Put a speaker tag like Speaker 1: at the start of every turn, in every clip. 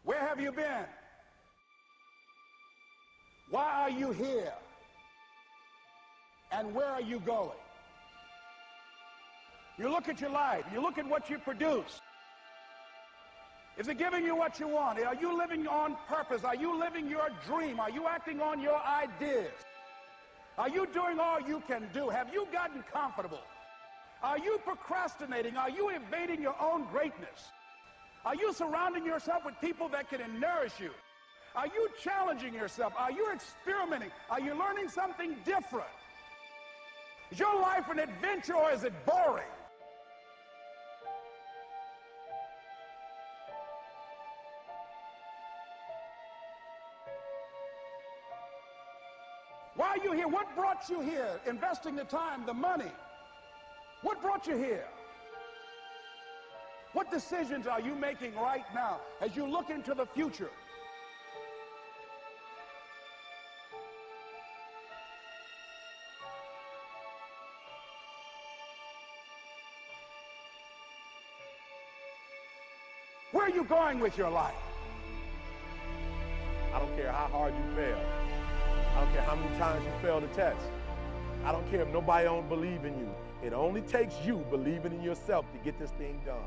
Speaker 1: Where have you been? Why are you here? And where are you going? You look at your life, you look at what you produce. Is it giving you what you want? Are you living on purpose? Are you living your dream? Are you acting on your ideas? Are you doing all you can do? Have you gotten comfortable? Are you procrastinating? Are you evading your own greatness? Are you surrounding yourself with people that can nourish you? Are you challenging yourself? Are you experimenting? Are you learning something different? Is your life an adventure or is it boring? Why are you here? What brought you here? Investing the time, the money. What brought you here? What decisions are you making right now as you look into the future? Where are you going with your life?
Speaker 2: I don't care how hard you fail. I don't care how many times you fail the test. I don't care if nobody don't believe in you. It only takes you believing in yourself to get this thing done.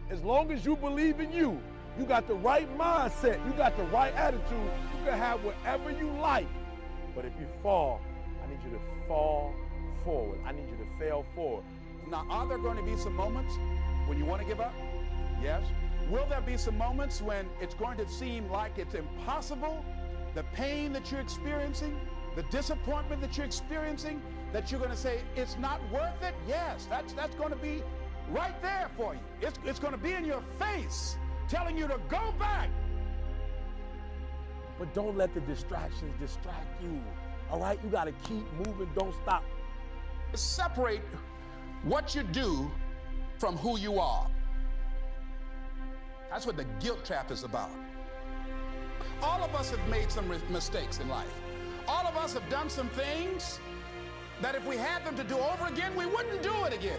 Speaker 2: As long as you believe in you, you got the right mindset, you got the right attitude, you can have whatever you like. But if you fall, I need you to fall forward. I need you to fail forward.
Speaker 1: Now, are there going to be some moments when you want to give up? Yes. Will there be some moments when it's going to seem like it's impossible? The pain that you're experiencing, the disappointment that you're experiencing, that you're going to say, it's not worth it? Yes, that's going to be right there for you. It's going to be in your face, telling you to go back.
Speaker 2: But don't let the distractions distract you. All right? You got to keep moving. Don't stop.
Speaker 1: Separate what you do from who you are. That's what the guilt trap is about. All of us have made some mistakes in life. All of us have done some things that if we had them to do over again, we wouldn't do it again.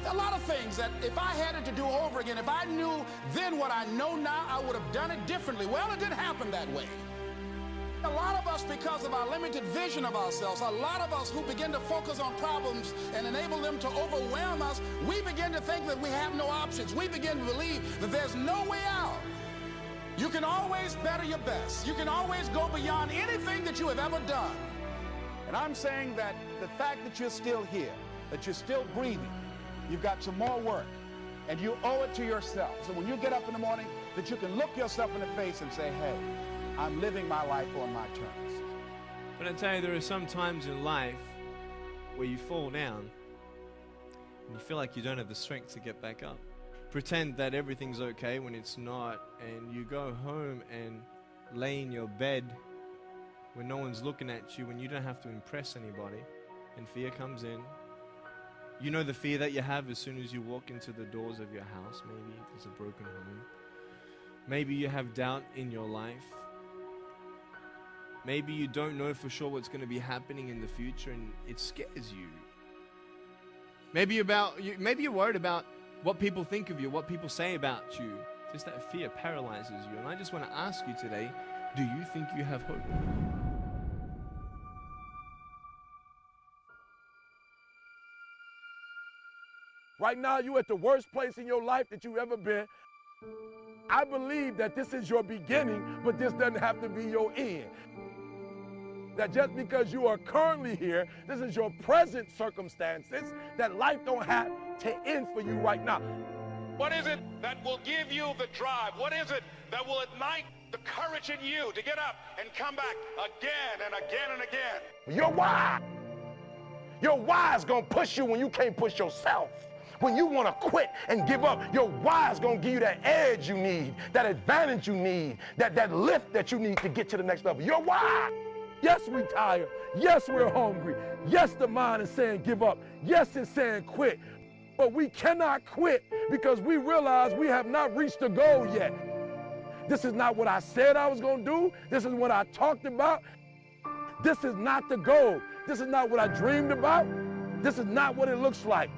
Speaker 1: There are a lot of things that if I had it to do over again, if I knew then what I know now, I would have done it differently. Well, it didn't happen that way. A lot of us, because of our limited vision of ourselves, a lot of us who begin to focus on problems and enable them to overwhelm us, we begin to think that we have no options. We begin to believe that there's no way out. You can always better your best. You can always go beyond anything that you have ever done. And I'm saying that the fact that you're still here, that you're still breathing, you've got some more work, and you owe it to yourself. So when you get up in the morning, that you can look yourself in the face and say, hey, I'm living my life on my terms.
Speaker 3: But I tell you, there are some times in life where you fall down and you feel like you don't have the strength to get back up. Pretend that everything's okay when it's not, and you go home and lay in your bed when no one's looking at you, when you don't have to impress anybody, and fear comes in. You know the fear that you have as soon as you walk into the doors of your house. Maybe there's a broken home. Maybe you have doubt in your life. Maybe you don't know for sure what's going to be happening in the future and it scares you. Maybe you're worried about what people think of you, what people say about you. Just that fear paralyzes you. And I just want to ask you today, do you think you have hope?
Speaker 2: Right now, you're at the worst place in your life that you've ever been. I believe that this is your beginning, but this doesn't have to be your end. That just because you are currently here, this is your present circumstances, that life don't have to end for you right now.
Speaker 1: What is it that will give you the drive? What is it that will ignite the courage in you to get up and come back again and again and again?
Speaker 2: Your why. Your why is going to push you when you can't push yourself. When you want to quit and give up, your why is going to give you that edge you need, that advantage you need, that lift that you need to get to the next level. Your why. Yes, we're tired. Yes, we're hungry. Yes, the mind is saying give up. Yes, it's saying quit. But we cannot quit because we realize we have not reached the goal yet. This is not what I said I was going to do. This is what I talked about. This is not the goal. This is not what I dreamed about. This is not what it looks like.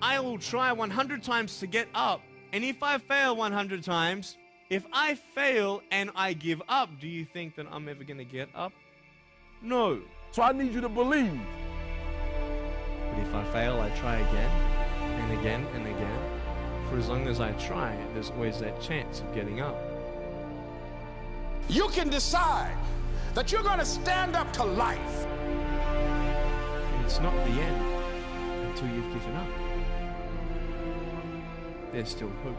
Speaker 3: I will try 100 times to get up, and if I fail 100 times, If I fail and I give up, do you think that I'm ever going to get up? No.
Speaker 2: So I need you to believe.
Speaker 3: But if I fail, I try again and again and again. For as long as I try, there's always that chance of getting up.
Speaker 1: You can decide that you're going to stand up to life.
Speaker 3: And it's not the end until you've given up. There's still hope.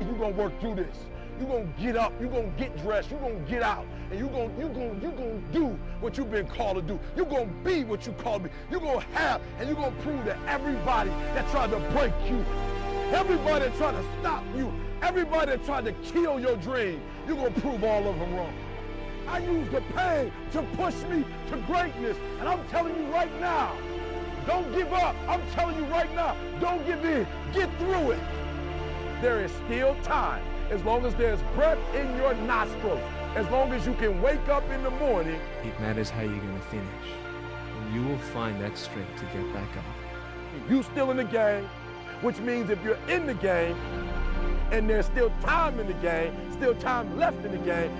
Speaker 2: You're going to work through this. You're going to get up. You're going to get dressed. You're going to get out. And you're going to do what you've been called to do. You're going to be what you called to be. You're going to have, and you're going to prove to everybody that tried to break you, everybody that tried to stop you, everybody that tried to kill your dream, you're going to prove all of them wrong. I used the pain to push me to greatness. And I'm telling you right now, don't give up. I'm telling you right now, don't give in. Get through it. There is still time. As long as there's breath in your nostrils, as long as you can wake up in the morning.
Speaker 3: It matters how you're going to finish. And you will find that strength to get back up.
Speaker 2: You still in the game, which means if you're in the game and there's still time in the game, still time left in the game,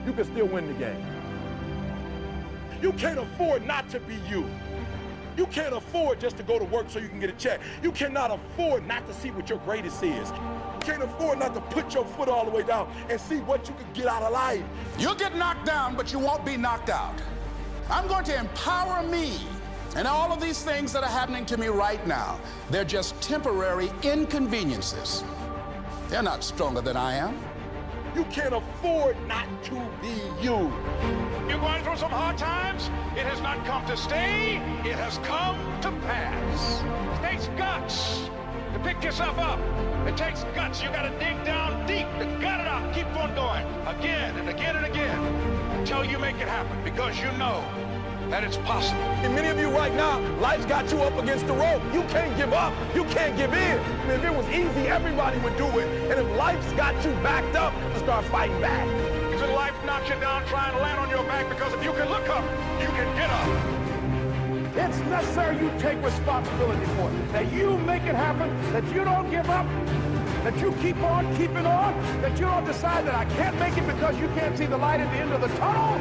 Speaker 2: you can still win the game. You can't afford not to be you. You can't afford just to go to work so you can get a check. You cannot afford not to see what your greatest is. You can't afford not to put your foot all the way down and see what you can get out of life.
Speaker 1: You'll get knocked down, but you won't be knocked out. I'm going to empower me. And all of these things that are happening to me right now, they're just temporary inconveniences. They're not stronger than I am.
Speaker 2: You can't afford not to be you.
Speaker 4: You're going through some hard times? It has not come to stay. It has come to pass. It takes guts to pick yourself up. It takes guts. You got to dig down deep to gut it out. Keep on going again and again and again until you make it happen, because you know that it's possible.
Speaker 2: And many of you right now, life's got you up against the rope. You can't give up. You can't give in. And if it was easy, everybody would do it. And if life's got you backed up, you start fighting back.
Speaker 4: If life knocks you down, try and land on your back, because if you can look up, you can get up.
Speaker 5: It's necessary you take responsibility for it, that you make it happen, that you don't give up, that you keep on keeping on, that you don't decide that I can't make it because you can't see the light at the end of the tunnel.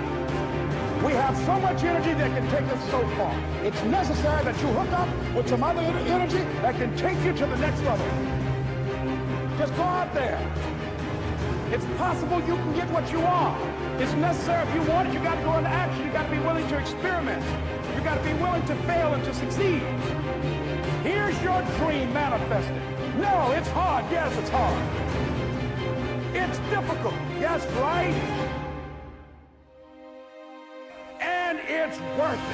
Speaker 5: We have so much energy that can take us so far. It's necessary that you hook up with some other energy that can take you to the next level. Just go out there. It's possible you can get what you want. It's necessary if you want it, you got to go into action. You got to be willing to experiment. You got to be willing to fail and to succeed. Here's your dream manifested. No, it's hard. Yes, it's hard. It's difficult. Yes, right? And it's worth it.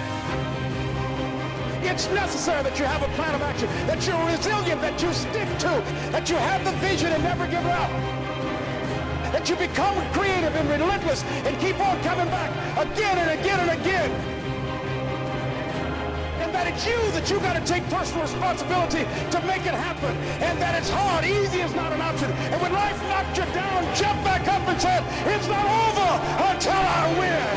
Speaker 5: It's necessary that you have a plan of action, that you're resilient, that you stick to, that you have the vision and never give up, that you become creative and relentless and keep on coming back again and again and again. And that it's you that you got to take personal responsibility to make it happen. And that it's hard. Easy is not an option. And when life knocks you down, jump back up and say, it's not over until I win.